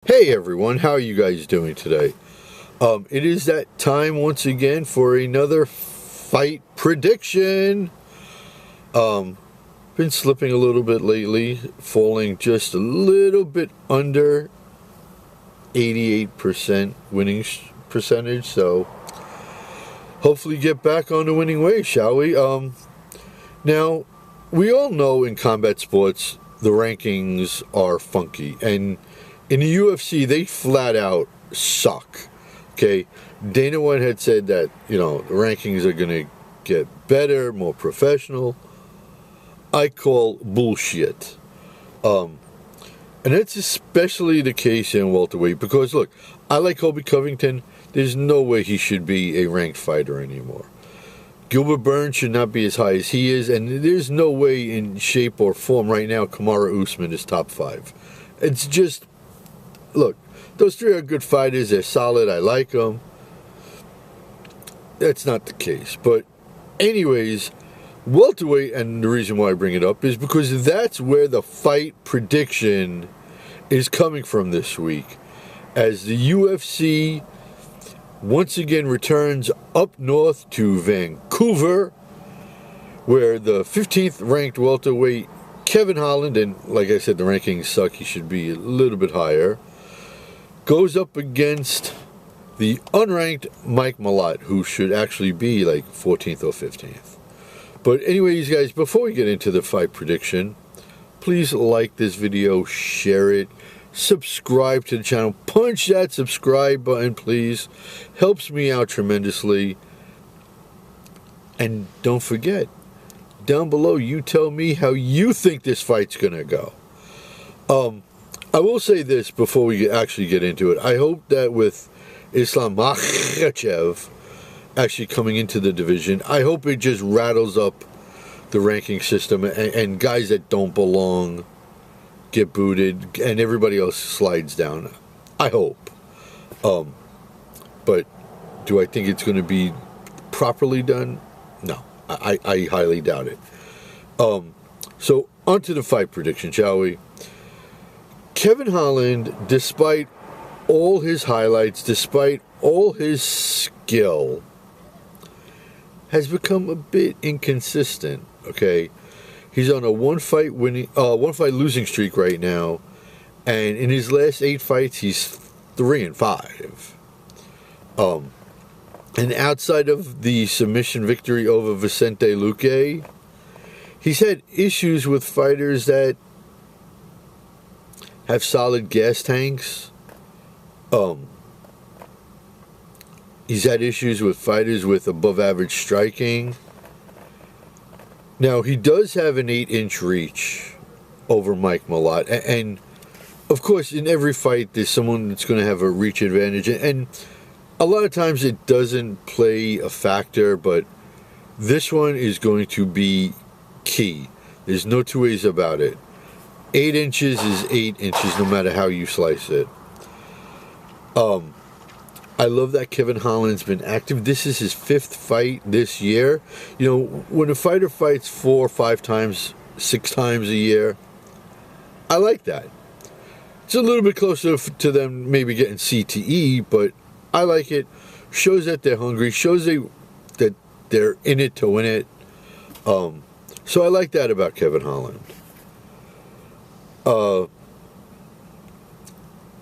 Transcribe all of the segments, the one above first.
Hey everyone, how are you guys doing today? It is that time once again for another fight prediction. Been slipping a little bit lately, falling just a little bit under 88% winning percentage, so hopefully get back on the winning way, shall we? Now, we all know in combat sports the rankings are funky, and in the UFC, they flat out suck. Okay, Dana White had said that, the rankings are going to get better, more professional. I call bullshit. And that's especially the case in welterweight because, look, I like Colby Covington. There's no way he should be a ranked fighter anymore. Gilbert Burns should not be as high as he is, and there's no way in shape or form right now Kamaru Usman is top 5. It's just... Look, those three are good fighters. They're solid. I like them. That's not the case. But anyways, welterweight, and the reason why I bring it up is because that's where the fight prediction is coming from this week. As the UFC once again returns up north to Vancouver, where the 15th ranked welterweight Kevin Holland, and like I said, the rankings suck. He should be a little bit higher, goes up against the unranked Mike Malott, who should actually be like 14th or 15th. But anyways, guys, before we get into the fight prediction, please like this video, share it, subscribe to the channel, punch that subscribe button, please. Helps me out tremendously. And don't forget, down below, you tell me how you think this fight's going to go. I will say this before we actually get into it. I hope that with Islam Makhachev actually coming into the division, I hope it just rattles up the ranking system and guys that don't belong get booted and everybody else slides down. I hope. But do I think it's going to be properly done? No, I highly doubt it. So on to the fight prediction, shall we? Kevin Holland, despite all his highlights, despite all his skill, has become a bit inconsistent. Okay, he's on a one fight losing streak right now, and in his last 8 fights, he's 3-5. And outside of the submission victory over Vicente Luque, he's had issues with fighters that have solid gas tanks. He's had issues with fighters with above average striking. Now, he does have an 8-inch reach over Mike Malott. And of course, in every fight, there's someone that's going to have a reach advantage. And a lot of times it doesn't play a factor, but this one is going to be key. There's no two ways about it. 8 inches is 8 inches no matter how you slice it. I love that Kevin Holland's been active. This is his 5th fight this year. When a fighter fights 4 or 5 times, 6 times a year, I like that. It's a little bit closer to them maybe getting CTE, but I like it. Shows that they're hungry. Shows that they're in it to win it. So I like that about Kevin Holland.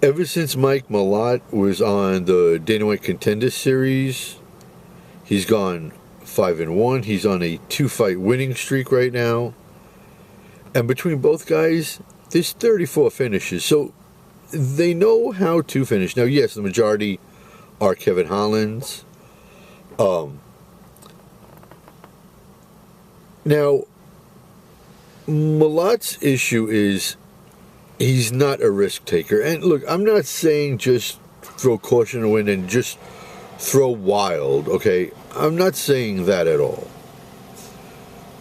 Ever since Mike Malott was on the Dana White Contender Series, he's gone 5-1. He's on a 2-fight winning streak right now. And between both guys, there's 34 finishes. So they know how to finish. Now, yes, the majority are Kevin Holland's. Now, Malott's issue is he's not a risk taker. And look, I'm not saying just throw caution to the wind and just throw wild, okay? I'm not saying that at all.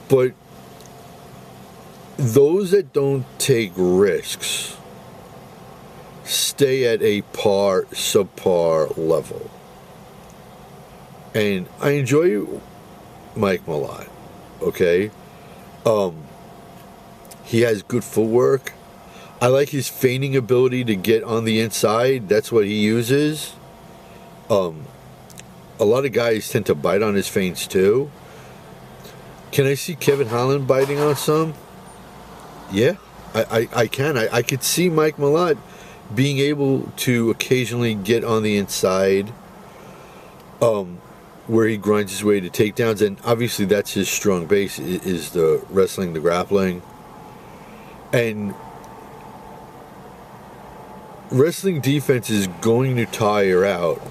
But those that don't take risks stay at a subpar level. And I enjoy Mike Malott, okay? He has good footwork. I like his feigning ability to get on the inside. That's what he uses. A lot of guys tend to bite on his feints too. Can I see Kevin Holland biting on some? Yeah, I can. I could see Mike Malott being able to occasionally get on the inside, where he grinds his way to takedowns, and obviously that's his strong base, is the wrestling, the grappling. And wrestling defense is going to tire out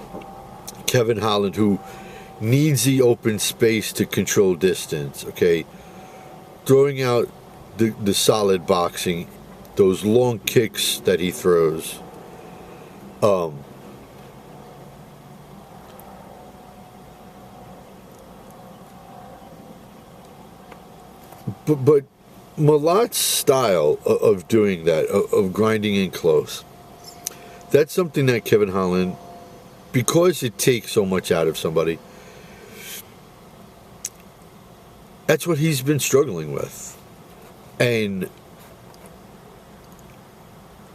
Kevin Holland, who needs the open space to control distance, okay? Throwing out the solid boxing, those long kicks that he throws. But Malott's style of doing that, of grinding in close, that's something that Kevin Holland, because it takes so much out of somebody, that's what he's been struggling with. And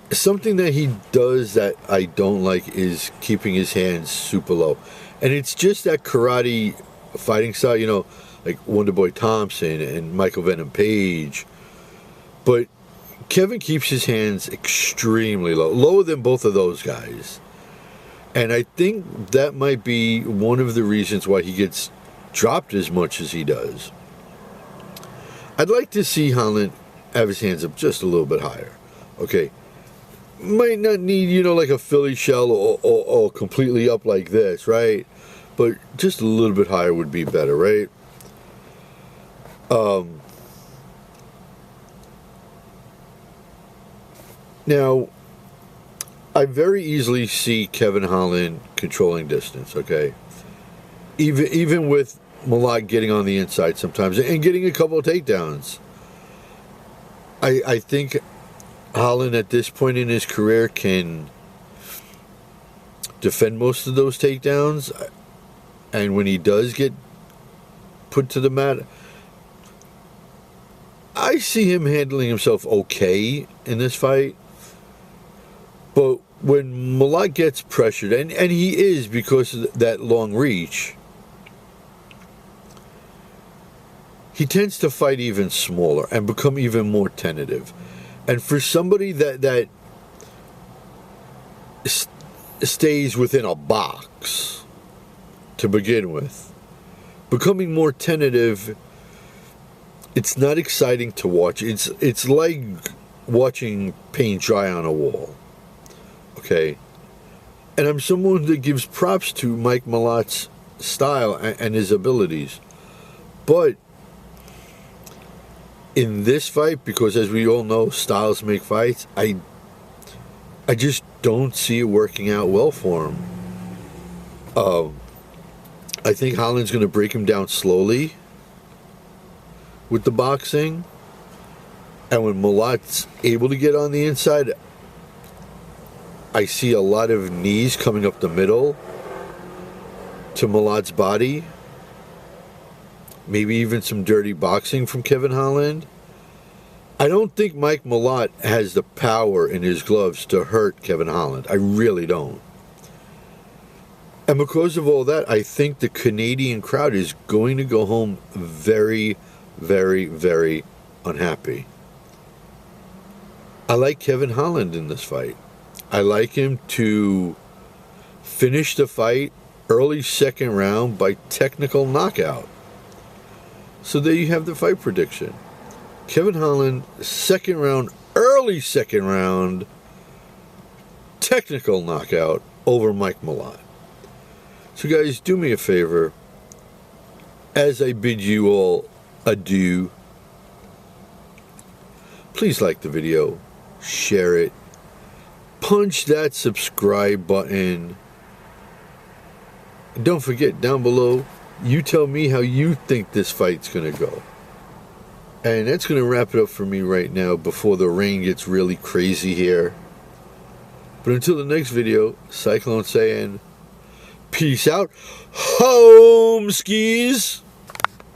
something that he does that I don't like is keeping his hands super low. And it's just that karate fighting style, you know, like Wonderboy Thompson and Michael Venom Page. But Kevin keeps his hands extremely low, lower than both of those guys. And I think that might be one of the reasons why he gets dropped as much as he does. I'd like to see Holland have his hands up just a little bit higher. Okay. Might not need, you know, like a Philly shell or completely up like this, right? But just a little bit higher would be better, right? Now, I very easily see Kevin Holland controlling distance, okay? Even with Malott getting on the inside sometimes and getting a couple of takedowns. I think Holland at this point in his career can defend most of those takedowns, and when he does get put to the mat, I see him handling himself okay in this fight. But when Malott gets pressured, and he is because of that long reach, he tends to fight even smaller and become even more tentative. And for somebody that stays within a box to begin with, becoming more tentative, it's not exciting to watch. It's like watching paint dry on a wall. Okay? And I'm someone that gives props to Mike Malott's style and his abilities. But in this fight, because as we all know, styles make fights, I just don't see it working out well for him. I think Holland's going to break him down slowly with the boxing. And when Malott's able to get on the inside, I see a lot of knees coming up the middle to Malott's body. Maybe even some dirty boxing from Kevin Holland. I don't think Mike Malott has the power in his gloves to hurt Kevin Holland. I really don't. And because of all that, I think the Canadian crowd is going to go home very, very, very unhappy. I like Kevin Holland in this fight. I like him to finish the fight early second round by technical knockout. So there you have the fight prediction. Kevin Holland, second round, early second round, technical knockout over Mike Malott. So guys, do me a favor. As I bid you all adieu, please like the video, share it, punch that subscribe button. And don't forget, down below, you tell me how you think this fight's going to go. And that's going to wrap it up for me right now before the rain gets really crazy here. But until the next video, Cyclone saying, peace out, home skis.